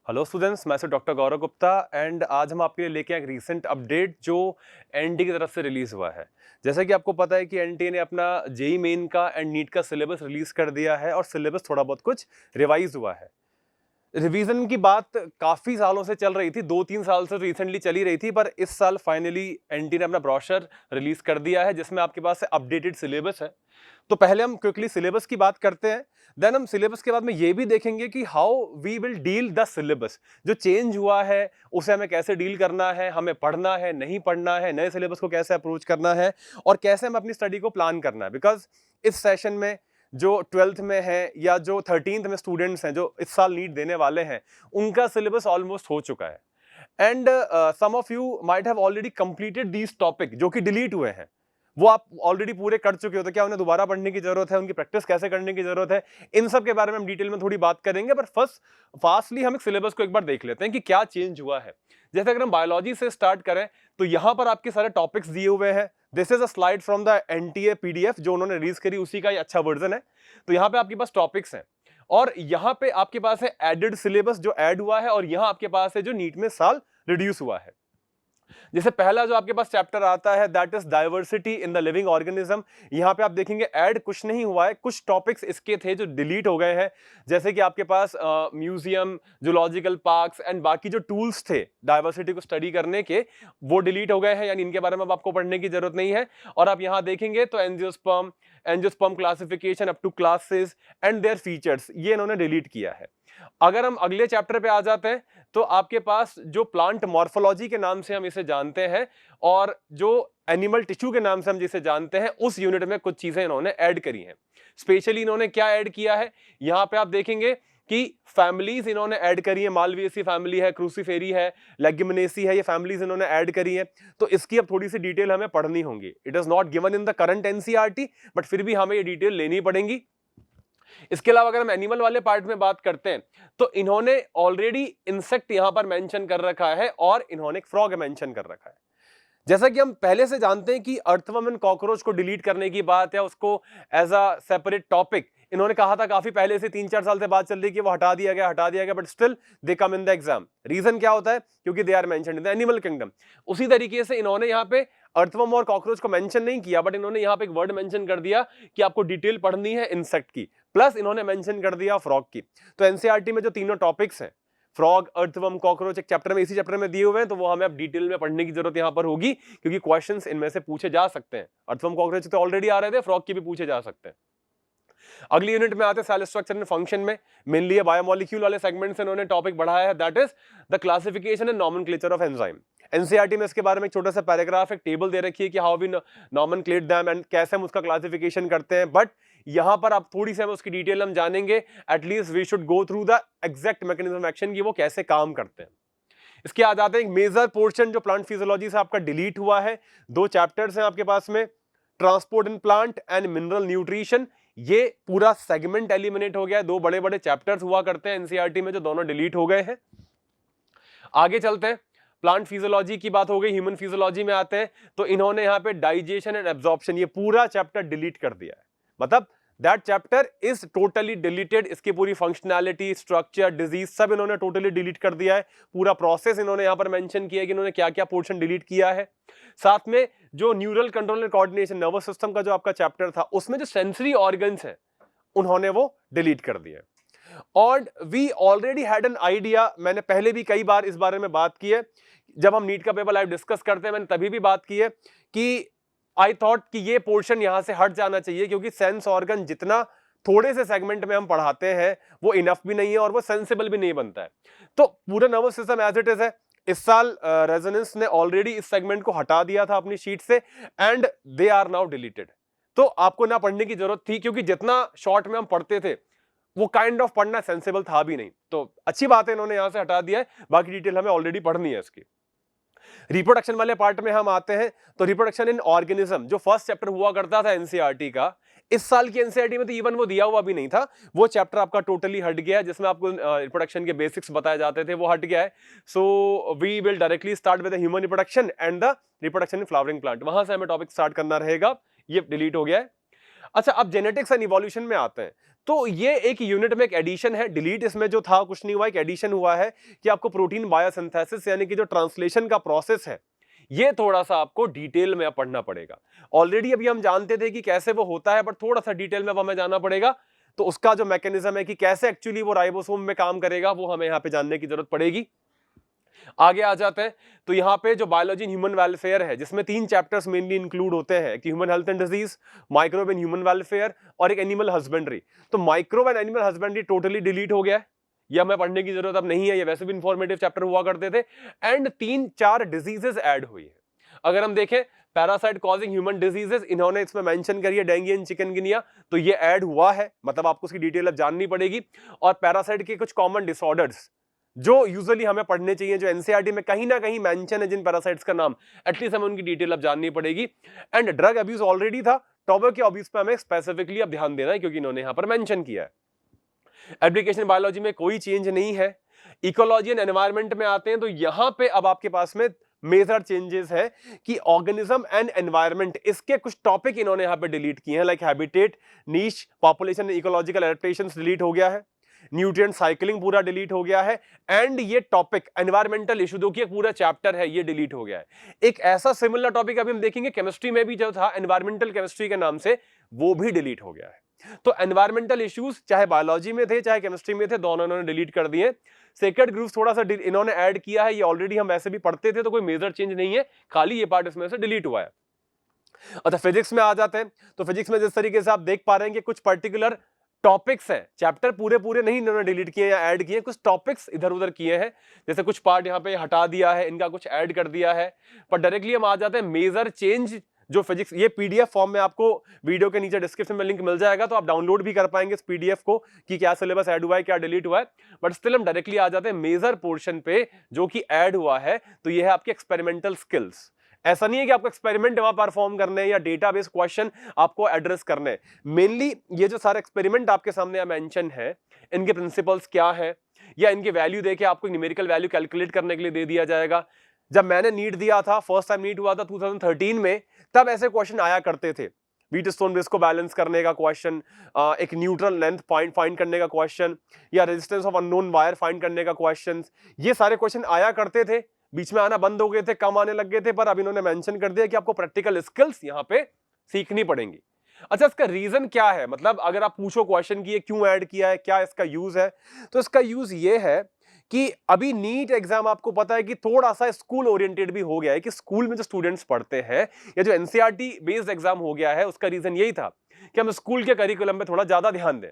Hello students, मैं doctor Gaurav Gupta and आज हम आपके लिए लेके आए एक रीसेंट अपडेट जो एनटी की तरफ से रिलीज हुआ है। जैसा कि आपको पता है कि एनटी ने अपना जेई मेन का एंड नीट का सिलेबस रिलीज कर दिया है और सिलेबस थोड़ा बहुत कुछ रिवाइज हुआ है। रिवीजन की बात काफी सालों से चल रही थी, 2-3 साल से रिसेंटली चली रही थी, पर इस साल फाइनली एनटी ने अपना ब्रोशर रिलीज कर दिया है जिसमें आपके पास अपडेटेड सिलेबस है। तो पहले हम क्विकली सिलेबस की बात करते हैं, देन हम सिलेबस के बाद में ये भी देखेंगे कि how we will deal the syllabus. जो चेंज हुआ है उसे हमें कैसे डील करना है, हमें पढ़ना है, नहीं पढ़ना है, नए सिलेबस को कैसे अप्रोच करना है और कैसे हमें अपनी स्टडी को प्लान करना है। बिकॉज इस सेशन में जो 12th में है या जो 13th में स्टूडेंट्स हैं जो इस साल नीट देने वाले हैं, उनका सिलेबस ऑलमोस्ट हो चुका है and some of you might have already completed these topic जो कि डिलीट हुए हैं। वो आप ऑलरेडी पूरे कर चुके हो, तो क्या उन्हें दोबारा पढ़ने की जरूरत है, उनकी प्रैक्टिस कैसे करने की जरूरत है, इन सब के बारे में हम डिटेल में थोड़ी बात करेंगे। पर फर्स्ट फास्टली हम सिलेबस को एक बार देख लेते हैं कि क्या चेंज हुआ है। जैसे अगर हम बायोलॉजी से स्टार्ट करें तो यहां पर आपके सारे टॉपिक्स दिए हुए हैं। This is a slide from the NTA PDF जो उन्होंने रिलीज करी, उसी का ये अच्छा वर्जन है। तो यहाँ पे आपके पास टॉपिक्स हैं और यहाँ पे आपके पास है एडेड सिलेबस जो ऐड हुआ है और यहाँ आपके पास है जो नीट में साल रिड्यूस हुआ है। जैसे पहला जो आपके पास चैप्टर आता है that is diversity in the living organism. यहां पे आप देखेंगे ऐड कुछ नहीं हुआ है, कुछ टॉपिक्स इसके थे जो डिलीट हो गए हैं। जैसे कि आपके पास म्यूजियम, जूलॉजिकल पार्क्स एंड बाकी जो टूल्स थे डाइवर्सिटी को स्टडी करने के, वो डिलीट हो गए हैं, यानी इनके बारे में अब आपको पढ़ने की जरूरत नहीं है। और आप यहां देखेंगे तो angiosperm classification up to classes and their features, ये इन्होंने डिलीट किया है। अगर हम अगले चैप्टर पे आ जाते हैं तो आपके पास जो प्लांट मॉर्फोलॉजी के नाम से हम इसे जानते हैं और जो एनिमल टिश्यू के नाम से हम जिसे जानते हैं, उस यूनिट में कुछ चीजें इन्होंने ऐड करी हैं। स्पेशली इन्होंने क्या ऐड किया है, यहां पे आप देखेंगे कि फैमिलीज इन्होंने ऐड करी है। मालवीएसी फैमिली है, क्रूसीफेरी है, लेग्यूमिनेसी है, ये फैमिलीज इन्होंने ऐड करी है। तो इसकी अब थोड़ी सी डिटेल हमें पढ़नी होंगी। It is not given in the current NCERT, but फिर भी हमें ये डिटेल लेनी पड़ेगी। इसके अलावा अगर हम एनिमल वाले पार्ट में बात करते हैं तो इन्होंने ऑलरेडी इंसेक्ट यहां पर मेंशन कर रखा है और इन्होंने एक फ्रॉग मेंशन कर रखा है। जैसा कि हम पहले से जानते हैं कि अर्थवर्म एंड कॉकरोच को डिलीट करने की बात या उसको एज अ सेपरेट टॉपिक इन्होंने कहा था काफी पहले से, 3-4 साल से बात चल रही है कि वो हटा दिया गया, but still they come in the exam. Reason क्या होता है? क्योंकि they are mentioned in the animal kingdom. उसी तरीके से इन्होंने यहाँ पे अर्थवर्म और कॉकरोच को मेंशन नहीं किया, बट इन्होंने यहाँ पे एक वर्ड मेंशन कर दिया कि आपको डिटेल पढ़नी है इंसेक्ट की, प्लस इन्होंने मेंशन कर दिया फ्रॉग की। तो एनसीईआरटी में जो तीनों टॉपिक्स हैं, फ्रॉग, अर्थवर्म, कॉकरोच, एक चैप्टर में, इसी चैप्टर में दिए हुए हैं, तो वो हमें अब डिटेल में पढ़ने की जरूरत यहां पर होगी क्योंकि क्वेश्चंस इनमें से पूछे जा सकते हैं। अर्थवर्म, कॉकरोच तो ऑलरेडी आ रहे थे, फ्रॉग के भी पूछे जा सकते हैं। अगली यूनिट में आते हैं सेल स्ट्रक्चर एंड फंक्शन में। मेनली बायोमोलिक्यूल वाले सेगमेंट से इन्होंने टॉपिक बढ़ाया है, that is the classification and nomenclature of enzyme. NCERT में इसके बारे में एक छोटा सा पैराग्राफ, एक टेबल दे रखी है कि हाउ वी नॉमेनक्लेट देम एंड कैसे हम उसका क्लासिफिकेशन करते हैं। बट यहां पर आप थोड़ी सी हम उसकी डिटेल हम जानेंगे। At least we should go through the exact mechanism action की वो कैसे काम करते हैं। इसके आ जाते हैं एक मेजर पोर्शन जो प्लांट फिजियोलॉजी से आपका डिलीट हुआ है। 2 चैप्टर्स हैं आपके पास में, transport in plant and mineral nutrition. ये पूरा सेगमेंट एलिमिनेट हो गया है। 2 बड़े बड़े चैप्टर्स हुआ करते हैं एनसीईआरटी में जो दोनों डिलीट हो गए हैं। आगे चलते हैं, प्लांट फिजियोलॉजी की बात हो गई, ह्यूमन फिजियोलॉजी में आते हैं तो इन्होंने यहां पे डाइजेशन एंड एब्जॉर्प्शन, ये पूरा चैप्टर डिलीट कर दिया है। मतलब that chapter is totally deleted. इसकी पूरी फंक्शनैलिटी, स्ट्रक्चर, डिजीज सब इन्होंने टोटली डिलीट कर दिया है। पूरा प्रोसेस इन्होंने यहां पर मेंशन किया है कि इन्होंने क्या क्या पोर्शन डिलीट किया है। साथ में जो neural control and coordination, nervous system का जो आपका चैप्टर था, उसमें जो सेंसरी ऑर्गन्स है उन्होंने वो डिलीट कर दिया है। और we already had an idea, मैंने पहले भी कई बार इस बारे में बात की है, जब हम नीट का पेपर लाइव डिस्कस करते हैं मैंने तभी भी बात की है कि आई थॉट कि ये पोर्शन यहां से हट जाना चाहिए क्योंकि सेंस ऑर्गन जितना थोड़े से सेगमेंट में हम पढ़ाते हैं वो इनफ भी नहीं है और वो सेंसिबल भी नहीं बनता है। तो पूरा nervous system as it is है। इस साल रेजोनेंस ने ऑलरेडी इस सेगमेंट को हटा दिया था अपनी शीट से and they are now deleted. तो आपको ना पढ़ने की जरूरत थी क्योंकि जितना शॉर्ट में हम पढ़ते थे वो काइंड ऑफ पढ़ना सेंसिबल था भी नहीं। तो अच्छी बात है इन्होंने यहां से हटा दिया है, बाकी डिटेल हमें ऑलरेडी पढ़नी है इसकी। रिप्रोडक्शन वाले पार्ट में हम आते हैं तो रिप्रोडक्शन इन ऑर्गेनिज्म जो फर्स्ट चैप्टर हुआ करता था एनसीईआरटी का, इस साल की एनसीईआरटी में तो इवन वो दिया हुआ भी नहीं था। वो चैप्टर आपका टोटली हट गया है जिसमें आपको रिप्रोडक्शन के बेसिक्स बताए जाते थे, वो हट गया है। So we will directly start with the human reproduction and the reproduction in flowering plant. वहां से हमें टॉपिक स्टार्ट करना रहेगा, ये डिलीट हो गया है। अच्छा, अब जेनेटिक्स एंड इवोल्यूशन में आते हैं। तो ये एक यूनिट में एक एडिशन है, डिलीट इसमें जो था कुछ नहीं हुआ, एक एडिशन हुआ है कि आपको प्रोटीन बायोसिंथेसिस यानी कि जो ट्रांसलेशन का प्रोसेस है ये थोड़ा सा आपको डिटेल में पढ़ना पड़ेगा। ऑलरेडी अभी हम जानते थे कि कैसे वो होता है, बट थोड़ा सा डिटेल में अब हमें जाना पड़ेगा। तो उसका जो मैकेनिज्म है कि कैसे एक्चुअली वो राइबोसोम में काम करेगा वो हमें यहाँ पे जानने की जरूरत पड़ेगी। आगे आ जाते हैं तो यहाँ पे जो बायोलॉजी इन ह्यूमन वेलफेयर है जिसमें 3 चैप्टर्स मेनली इंक्लूड होते हैं कि human health and disease, microbe and human welfare और एक एनिमल हस्बेंड्री। तो microbe and animal husbandry totally delete हो गया है, यह हमें पढ़ने की जरूरत अब नहीं है, ये वैसे भी इंफॉर्मेटिव चैप्टर हुआ करते थे। एंड 3-4 डिजीजेस ऐड हुई है। अगर हम देखें पैरासाइट कॉजिंग ह्यूमन डिजीजेस, इन्होंने इसमें मेंशन करी है डेंगू एंड चिकनगुनिया, तो ये ऐड हुआ है, मतलब आपको उसकी डिटेल अब जाननी पड़ेगी। और पैरासाइट के कुछ कॉमन डिसऑर्डर्स जो यूजुअली हमें पढ़ने चाहिए, जो एनसीईआरटी में कहीं ना कहीं मेंशन है जिन पैरासाइट्स का नाम, एटलीस्ट हमें उनकी डिटेल अब जाननी पड़ेगी। एंड ड्रग अब्यूज ऑलरेडी था, टॉबैको के अब्यूज पे हमें स्पेसिफिकली अब ध्यान देना है क्योंकि इन्होंने यहां पर मेंशन किया है। एप्लीकेशन बायोलॉजी में कोई चेंज नहीं है। इकोलॉजी एंड एनवायरमेंट में आते हैं तो यहां पे अब आपके पास में मेजर चेंजेस है कि ऑर्गेनिज्म एंड एनवायरमेंट, इसके कुछ टॉपिक इन्होंने यहां पे डिलीट किए हैं, लाइक हैबिटेट, नीश, पॉपुलेशन, इकोलॉजिकल एडेप्टेशंस डिलीट हो गया है, न्यूट्रिएंट साइकिलिंग पूरा डिलीट हो गया है। एंड ये टॉपिक एनवायरमेंटल इशू जो कि एक पूरा चैप्टर है ये डिलीट हो गया है। एक ऐसा सिमिलर टॉपिक अभी हम देखेंगे केमिस्ट्री में भी जो था एनवायरमेंटल केमिस्ट्री के नाम से, वो भी डिलीट हो गया है। तो एनवायरमेंटल इश्यूज चाहे बायोलॉजी में थे चाहे केमिस्ट्री में थे, दोनों इन्होंने डिलीट कर दिए। सेक्रेड ग्रुप्स थोड़ा सा इन्होंने ऐड किया है, ये ऑलरेडी हम वैसे भी पढ़ते थे तो कोई मेजर चेंज नहीं है, खाली ये पार्ट इसमें से डिलीट हुआ है। अच्छा, फिजिक्स में आ जाते हैं तो फिजिक्स में जिस तरीके से आप देख पा रहे हैं कि कुछ पर्टिकुलर टॉपिक्स हैं, चैप्टर पूरे पूरे नहीं इन्होंने डिलीट किए या ऐड किए, कुछ टॉपिक्स इधर उधर किए हैं, जैसे कुछ पार्ट यहाँ पे हटा दिया है, इनका कुछ ऐड कर दिया है। पर डायरेक्टली हम आ जाते हैं मेजर चेंज जो फिजिक्स, ये पीडीएफ फॉर्म में आपको वीडियो के नीचे डिस्क्रिप्शन में लिंक मिल जाएगा, तो आप डाउनलोड भी कर पाएंगे इस पीडीएफ को कि क्या सिलेबस ऐड हुआ है क्या डिलीट हुआ है। बट स्टिल हम डायरेक्टली आ जाते हैं मेजर पोर्शन पे जो कि ऐड हुआ है, तो ये है आपके एक्सपेरिमेंटल स्किल्स। ऐसा नहीं है कि आपको एक्सपेरिमेंट वहां परफॉर्म करने हैं या डेटाबेस क्वेश्चन आपको एड्रेस करने हैं। मेनली ये जो सारे एक्सपेरिमेंट आपके सामने मेंशन है, इनके प्रिंसिपल्स क्या है या इनके वैल्यू देके आपको न्यूमेरिकल वैल्यू कैलकुलेट करने के लिए दे दिया जाएगा। जब मैंने नीट दिया था, फर्स्ट टाइम नीट हुआ था 2013 में, तब ऐसे क्वेश्चन आया करते थे, व्हीट स्टोन ब्रिज को बैलेंस करने का क्वेश्चन, एक न्यूट्रल लेंथ पॉइंट फाइंड करने का क्वेश्चन या resistance of unknown wire find करने का क्वेश्चन, ये सारे क्वेश्चन आया करते थे। बीच में आना बंद हो गए थे, कम आने लग गए थे, पर अब इन्होंने मेंशन कर दिया कि आपको प्रैक्टिकल स्किल्स यहां पे सीखनी पड़ेंगी। अच्छा, इसका रीजन क्या है, मतलब अगर आप पूछो क्वेश्चन की ये क्यों ऐड किया है, क्या इसका यूज है, तो इसका यूज ये है कि अभी नीट एग्जाम आपको पता है कि थोड़ा सा स्कूल ओरिएंटेड भी हो गया है, कि स्कूल में जो स्टूडेंट्स पढ़ते हैं या जो एनसीईआरटी बेस्ड एग्जाम हो गया है, उसका रीजन यही था कि हम स्कूल के करिकुलम पे थोड़ा ज्यादा ध्यान दें।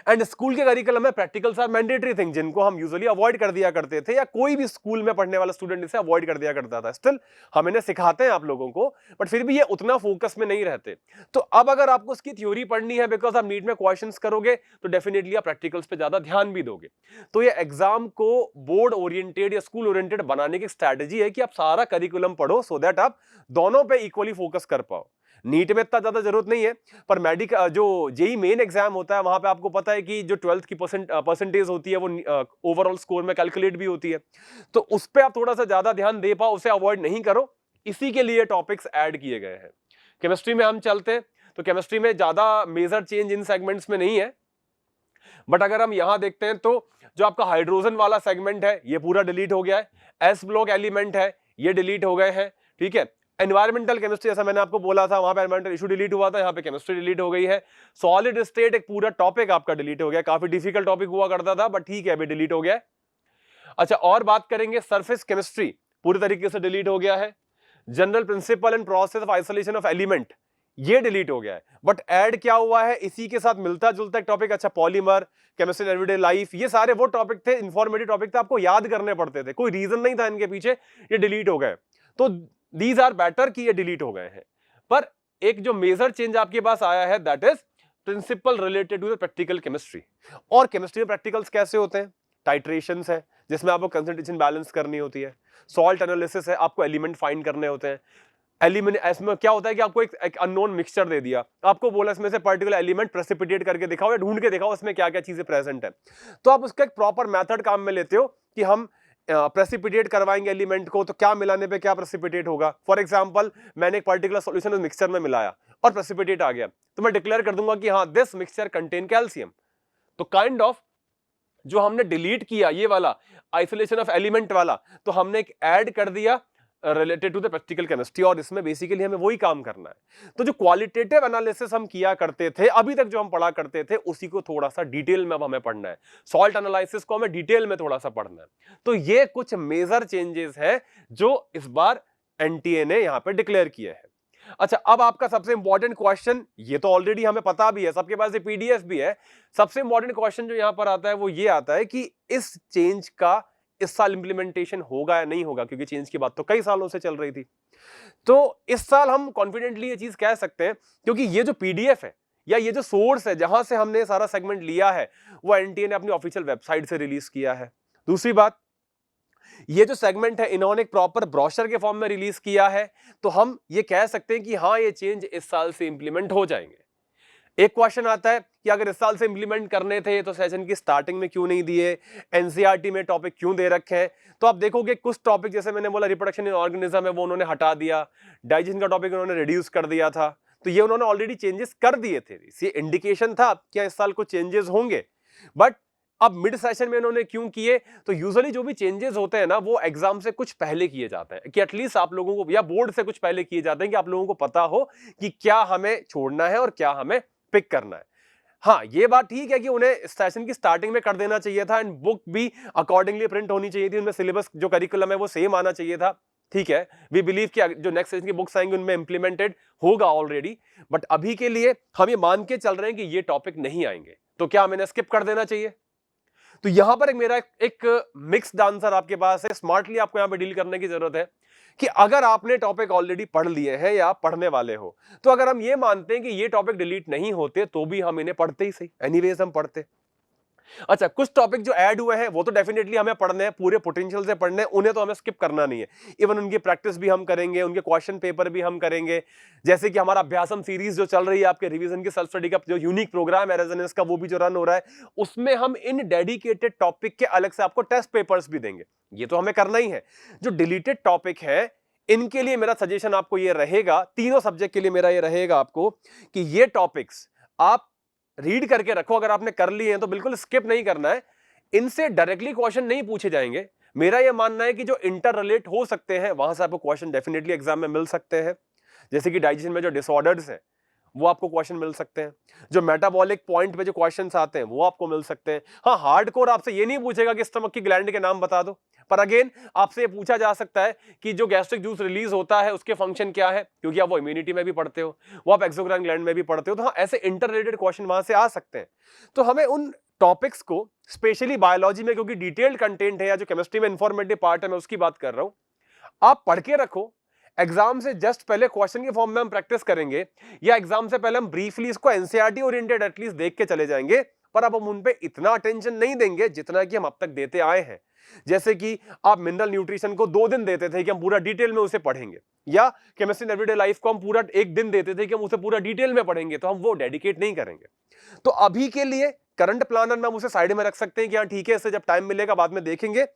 एंड स्कूल के करिकुलम में प्रैक्टिकल्स आर मैंडेटरी थिंग, जिनको हम यूजुअली अवॉइड कर दिया करते थे, या कोई भी स्कूल में पढ़ने वाला स्टूडेंट इसे अवॉइड कर दिया करता था। स्टिल हम इन्हें सिखाते हैं आप लोगों को, बट फिर भी ये उतना फोकस में नहीं रहते। तो अब अगर आपको उसकी थ्योरी पढ़नी है, बिकॉज आप नीट में क्वेश्चंस करोगे, तो डेफिनेटली आप प्रैक्टिकल्स पे ज्यादा ध्यान भी दोगे। तो ये एग्जाम को बोर्ड ओरिएंटेड या स्कूल ओरिएंटेड बनाने की स्ट्रैटेजी है कि आप सारा करिकुलम पढ़ो, सो दैट आप दोनों पे इक्वली फोकस कर पाओ। नीट में इतना ज्यादा जरूरत नहीं है, पर मेडिकल जो जेई मेन एग्जाम होता है, वहां पे आपको पता है कि जो 12th की परसेंटेज होती है वो ओवरऑल स्कोर में कैलकुलेट भी होती है, तो उस पर आप थोड़ा सा ज्यादा ध्यान दे पाओ, उसे अवॉइड नहीं करो, इसी के लिए टॉपिक्स ऐड किए गए हैं। केमिस्ट्री में हम चलते हैं तो केमिस्ट्री में ज्यादा मेजर चेंज इन सेगमेंट्स में नहीं है, बट अगर हम यहां देखते हैं तो जो आपका हाइड्रोजन वाला सेगमेंट है ये पूरा डिलीट हो गया है, एस ब्लॉक एलिमेंट है ये डिलीट हो गए हैं, ठीक है। एनवायरमेंटल केमिस्ट्री, जैसा मैंने आपको बोला था, वहां पे एनवायरमेंटल इशू डिलीट हुआ था, यहाँ पे केमिस्ट्री डिलीट हो गई है। सॉलिड स्टेट एक पूरा टॉपिक आपका डिलीट हो गया, काफी डिफिकल्ट टॉपिक हुआ करता था, बट ठीक है अभी डिलीट हो गया है। अच्छा, और बात करेंगे सरफेस केमिस्ट्री, पूरी तरीके से डिलीट हो गया है। General principle and process of isolation of element ये डिलीट हो गया है, बट ऐड क्या हुआ है, इसी के साथ मिलता जुलता एक टॉपिक, अच्छा polymer, chemistry in everyday life, ये सारे वो टॉपिक थे, इंफॉर्मेटिव टॉपिक थे, आपको याद करने पड़ते थे, कोई रीजन नहीं था इनके पीछे, ये डिलीट हो गए। तो दीज आर बेटर कि ये डिलीट हो गए हैं। पर एक जो मेजर चेंज आपके पास आया है, that is principle related to the practical chemistry. और केमिस्ट्री में प्रैक्टिकल्स कैसे होते हैं, टाइट्रेशंस है जिसमें आपको कंसंट्रेशन बैलेंस करनी होती है, सॉल्ट एनालिसिस है, आपको एलिमेंट फाइंड करने होते हैं। एलिमेंट इसमें क्या होता है कि आपको एक अननोन मिक्सचर दे दिया, आपको बोला इसमें से पर्टिकुलर एलिमेंट प्रेसिपिटेट करके दिखाओ या ढूंढ के दिखाओ इसमें क्या क्या चीजें प्रेजेंट है, तो आप उसका एक प्रॉपर मेथड काम में लेते हो कि हम प्रेसिपिटेट करवाएंगे एलिमेंट को, तो क्या मिलाने पे क्या प्रेसिपिटेट होगा। फॉर एग्जांपल मैंने एक पर्टिकुलर सॉल्यूशन उस मिक्सचर में मिलाया और प्रेसिपिटेट आ गया, तो मैं डिक्लेयर कर दूंगा कि हाँ दिस मिक्सचर कंटेन कैल्शियम। तो काइंड ऑफ जो हमने डिलीट किया ये वाला आइसोलेशन ऑफ एलिमेंट वाला, तो हमने एक ऐड कर दिया related to the practical chemistry, और इसमें बेसिकली हमें वही काम करना है। तो जो क्वालिटेटिव एनालिसिस हम किया करते थे अभी तक, जो हम पढ़ा करते थे, उसी को थोड़ा सा डिटेल में अब हमें पढ़ना है। सॉल्ट एनालिसिस को हमें डिटेल में थोड़ा सा पढ़ना है। तो ये कुछ मेजर चेंजेस हैं जो इस बार एनटीए ने यहां पे डिक्लेयर किए हैं। अच्छा, अब आपका सबसे इंपॉर्टेंट क्वेश्चन, ये तो ऑलरेडी हमें पता भी है, सबके पास ये पीडीएफ भी है। सबसे इंपॉर्टेंट क्वेश्चन जो यहां पर आता है वो ये आता है कि इस चेंज का इस साल इंप्लीमेंटेशन होगा या नहीं होगा, क्योंकि चेंज की बात तो कई सालों से चल रही थी। तो इस साल हम कॉन्फिडेंटली ये चीज कह सकते हैं, क्योंकि ये जो पीडीएफ है या ये जो सोर्स है जहां से हमने सारा सेगमेंट लिया है, वो एनटीए ने अपनी ऑफिशियल वेबसाइट से रिलीज किया है। दूसरी बात, ये जो सेगमेंट है इन्होंने एक प्रॉपर ब्रोशर के फॉर्म में रिलीज किया है, तो हम ये कह सकते हैं कि हाँ ये चेंज इस साल से इंप्लीमेंट हो जाएंगे। एक क्वेश्चन आता है कि अगर इस साल से इंप्लीमेंट करने थे तो सेशन की स्टार्टिंग में क्यों नहीं दिए, एनसीईआरटी में टॉपिक क्यों दे रखे हैं। तो आप देखोगे कुछ टॉपिक, जैसे मैंने बोला रिप्रोडक्शन इन ऑर्गेनिज्म है, वो उन्होंने हटा दिया। डाइजेशन का टॉपिक उन्होंने रिड्यूस कर दिया था, तो ये उन्होंने ऑलरेडी चेंजेस कर दिए थे। ये इंडिकेशन था कि इस साल कुछ चेंजेस होंगे, बट अब मिड सेशन में उन्होंने क्यों किए। तो यूजुअली जो भी चेंजेस होते हैं ना, वो एग्जाम से कुछ पहले किए जाते हैं, कि एटलीस्ट आप लोगों को, या बोर्ड से कुछ पहले किए जाते हैं, कि आप लोगों को पता हो कि क्या हमें छोड़ना है और क्या हमें पिक करना है। हाँ, ये बात ठीक है कि उन्हें सेशन की स्टार्टिंग में कर देना चाहिए था, एंड बुक भी अकॉर्डिंगली प्रिंट होनी चाहिए थी, उनमें सिलेबस जो करिकुलम है वो सेम आना चाहिए था। ठीक है, वी बिलीव कि जो नेक्स्ट सेशन की बुक्स आएंगी उनमें इंप्लीमेंटेड होगा ऑलरेडी, बट अभी के लिए हम ये मान के चल रहे हैं कि ये टॉपिक नहीं आएंगे, तो क्या हमें स्किप कर देना चाहिए। तो यहां पर मेरा एक मिक्स्ड आंसर आपके पास है। स्मार्टली आपको यहां पे डील करने की जरूरत है कि अगर आपने टॉपिक ऑलरेडी पढ़ लिए हैं या आप पढ़ने वाले हो, तो अगर हम ये मानते हैं कि ये टॉपिक डिलीट नहीं होते तो भी हम इन्हें पढ़ते ही सही, एनीवेज हम पढ़ते। अच्छा, कुछ टॉपिक जो ऐड हुए हैं वो तो डेफिनेटली हमें पढ़ने हैं, पूरे पोटेंशियल से पढ़ने हैं, उन्हें तो हमें स्किप करना नहीं है। इवन उनकी प्रैक्टिस भी हम करेंगे, उनके क्वेश्चन पेपर भी हम करेंगे। जैसे कि हमारा अभ्यासम सीरीज जो चल रही है, आपके रिवीजन की सेल्फ स्टडी का जो यूनिक प्रोग्राम है रेजोनेंस का, वो भी जो रन हो रहा है, उसमें हम इन डेडिकेटेड टॉपिक के अलग से आपको टेस्ट पेपर्स भी देंगे। ये तो हमें करना ही है। जो डिलीटेड टॉपिक है इनके लिए मेरा सजेशन आपको ये रहेगा, तीनों सब्जेक्ट के लिए मेरा ये रहेगा आपको, कि ये टॉपिक्स आप रीड करके रखो। अगर आपने कर लिए हैं तो बिल्कुल स्किप नहीं करना है। इनसे डायरेक्टली क्वेश्चन नहीं पूछे जाएंगे। मेरा यह मानना है कि जो इंटर रिलेट हो सकते हैं वहां से आपको क्वेश्चन डेफिनेटली एग्जाम में मिल सकते हैं। जैसे कि डाइजेशन में जो डिसऑर्डर्स हैं वो आपको क्वेश्चन मिल सकते हैं, जो मेटाबॉलिक पॉइंट पे जो क्वेश्चंस आते हैं वो आपको मिल सकते हैं। हाँ, हार्डकोर आपसे ये नहीं पूछेगा कि स्टमक की ग्लैंड के नाम बता दो, पर अगेन आपसे ये पूछा जा सकता है कि जो गैस्ट्रिक जूस रिलीज होता है उसके फंक्शन क्या है, क्योंकि आप वो इम्यूनिटी में भी पढ़ते हो, वो आप एक्सोक्राइन ग्लैंड में भी पढ़ते हो। तो हाँ, ऐसे इंटर रिलेटेड क्वेश्चन वहां से आ सकते हैं। तो हमें उन टॉपिक्स को, स्पेशली बायोलॉजी में क्योंकि डिटेल्ड कंटेंट है, या जो केमिस्ट्री में इंफॉर्मेटिव पार्ट है मैं उसकी बात कर रहा हूं, आप पढ़ के रखो। एग्जाम से जस्ट पहले क्वेश्चन के फॉर्म में हम प्रैक्टिस करेंगे, या एग्जाम से पहले हम ब्रीफली इसको एनसीईआरटी ओरिएंटेड एटलीस्ट देख के चले जाएंगे, पर अब हम उन पे इतना अटेंशन नहीं देंगे जितना कि हम अब तक देते आए हैं। जैसे कि आप मिनरल न्यूट्रिशन को 2 दिन देते थे कि हम पूरा डिटेल में उसे पढ़ेंगे, या केमिस्ट्री इन एवरीडे लाइफ को हम पूरा 1 दिन देते थे कि हम उसे पूरा डिटेल में पढ़ेंगे, तो हम वो डेडिकेट नहीं करेंगे। तो अभी के लिए करंट प्लानर में हम उसे साइड में रख सकते हैं कि हाँ ठीक है, इससे जब टाइम मिलेगा बाद में देखेंगे,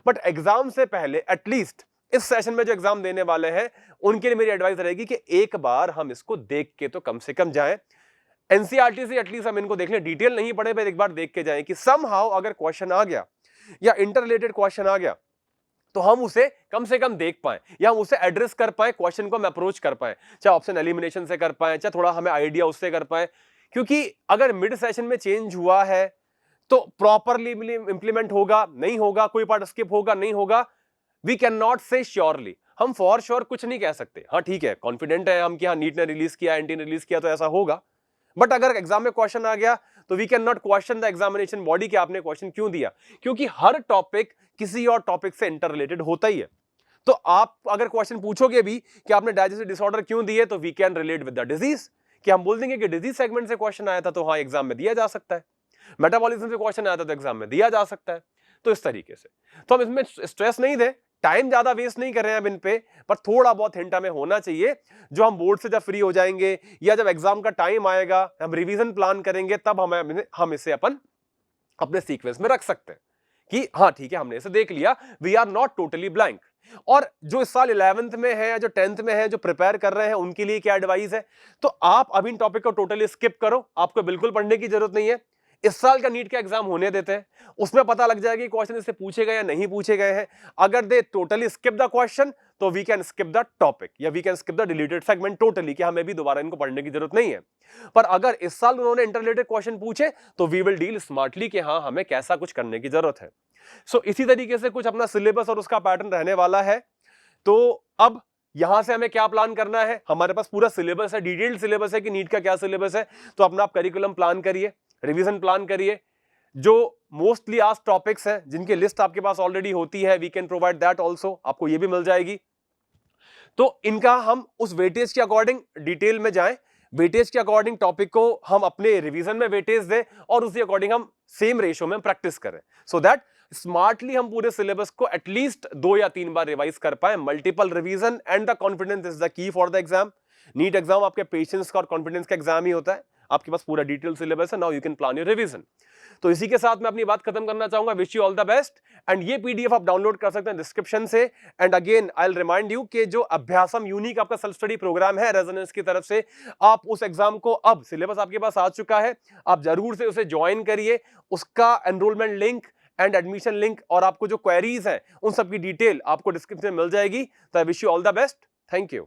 बट एग्जाम से पहले एटलीस्ट इस सेशन में जो एग्जाम देने वाले हैं उनके लिए मेरी एडवाइस रहेगी कि एक बार हम इसको देख के तो कम से कम जाएं। एनसीईआरटी से एटलीस्ट हम इनको देख लें, डिटेल नहीं पढ़े, पर एक बार देख के जाएं कि समहाउ अगर क्वेश्चन आ गया या इंटर रिलेटेड क्वेश्चन आ गया तो हम उसे कम से कम देख पाए, या हम उसे एड्रेस कर पाए, क्वेश्चन को हम अप्रोच कर पाए, चाहे ऑप्शन एलिमिनेशन से कर पाए, चाहे थोड़ा हमें आइडिया उससे कर पाए। क्योंकि अगर मिड सेशन में चेंज हुआ है तो प्रॉपरली इंप्लीमेंट होगा नहीं होगा, कोई पार्ट स्किप होगा नहीं होगा, वी कैन नॉट से श्योरली, हम फॉर श्योर कुछ नहीं कह सकते। हाँ ठीक है, कॉन्फिडेंट है हम कि हाँ नीट ने रिलीज किया, एनटी ने रिलीज किया तो ऐसा होगा, बट अगर एग्जाम में क्वेश्चन आ गया तो we can not question the examination body कि आपने क्वेश्चन क्यों दिया, क्योंकि हर टॉपिक किसी और टॉपिक से इंटर रिलेटेड होता ही है। तो आप अगर क्वेश्चन पूछोगे भी कि आपने डाइजेस्टिव डिसऑर्डर क्यों दिए, तो we can relate with the disease, कि हम बोल देंगे कि डिजीज सेगमेंट से क्वेश्चन आया था तो हाँ एग्जाम में दिया जा सकता है, मेटाबॉलिज्म से क्वेश्चन आया था तो एग्जाम में दिया जा सकता है। तो इस तरीके से तो हम इसमें स्ट्रेस नहीं दें, टाइम ज्यादा वेस्ट नहीं कर रहे हैं अब इन पे, पर थोड़ा बहुत हिंट हमें होना चाहिए, जो हम बोर्ड से जब फ्री हो जाएंगे या जब एग्जाम का टाइम आएगा, हम रिवीजन प्लान करेंगे, तब हम इसे अपने सीक्वेंस में रख सकते हैं कि हाँ ठीक है हमने इसे देख लिया, we are not totally blank. और जो इस साल 11th में है या जो 10th में है, जो प्रिपेयर कर रहे हैं, उनके लिए क्या एडवाइस है? तो आप अब इन टॉपिक को टोटली स्किप करो, आपको बिल्कुल पढ़ने की जरूरत नहीं है। इस साल का नीट का एग्जाम होने देते हैं, उसमें पता लग जाएगा कि क्वेश्चन इससे पूछे गए या नहीं पूछे गए हैं। अगर they totally skip the question तो we can skip the topic या we can skip the deleted segment totally, कि हमें भी दोबारा इनको पढ़ने की जरूरत नहीं है। पर अगर इस साल उन्होंने इंटररिलेटेड क्वेश्चन पूछे तो वी विल डील स्मार्टली कि हाँ, हमें कैसा कुछ करने की जरूरत है। सो इसी तरीके से कुछ अपना सिलेबस और उसका पैटर्न रहने वाला है। तो अब यहां से हमें क्या प्लान करना है? हमारे पास पूरा सिलेबस है, डिटेल्ड सिलेबस है कि नीट का क्या सिलेबस है। तो अपना आप करिकुलम प्लान करिए, रिवीजन प्लान करिए। जो मोस्टली आस्क्ड टॉपिक्स हैं, जिनकी लिस्ट आपके पास ऑलरेडी होती है, we can provide that also, आपको ये भी मिल जाएगी। तो इनका हम उस वेटेज के अकॉर्डिंग डिटेल में जाएं, वेटेज के अकॉर्डिंग टॉपिक को हम अपने रिवीजन में वेटेज दें और उसी अकॉर्डिंग हम सेम रेशियो में प्रैक्टिस करें, सो दैट स्मार्टली हम पूरे सिलेबस को एटलीस्ट 2 या 3 बार रिवाइज कर पाए। Multiple revision and the confidence is the key for the exam. NEET exam आपके पेशेंस का और कॉन्फिडेंस का एग्जाम ही होता है। आपके पास पूरा डिटेल सिलेबस है, now you can plan your revision. तो इसी के साथ मैं अपनी बात खत्म करना चाहूंगा। Wish you all the best. And ये पीडीएफ आप डाउनलोड कर सकते हैं डिस्क्रिप्शन से। And again I will remind you कि जो अभ्यासम यूनिक आपका सेल्फ स्टडी प्रोग्राम है रेजोनेंस की तरफ से, आप उस एग्जाम को, अब सिलेबस आपके पास आ चुका है, आप जरूर से उसे ज्वाइन करिए। उसका enrolment link and admission link और आपको जो क्वेरीज हैं उन सब की डिटेल आपको डिस्क्रिप्शन में मिल जाएगी। तो I wish you all the best. Thank you.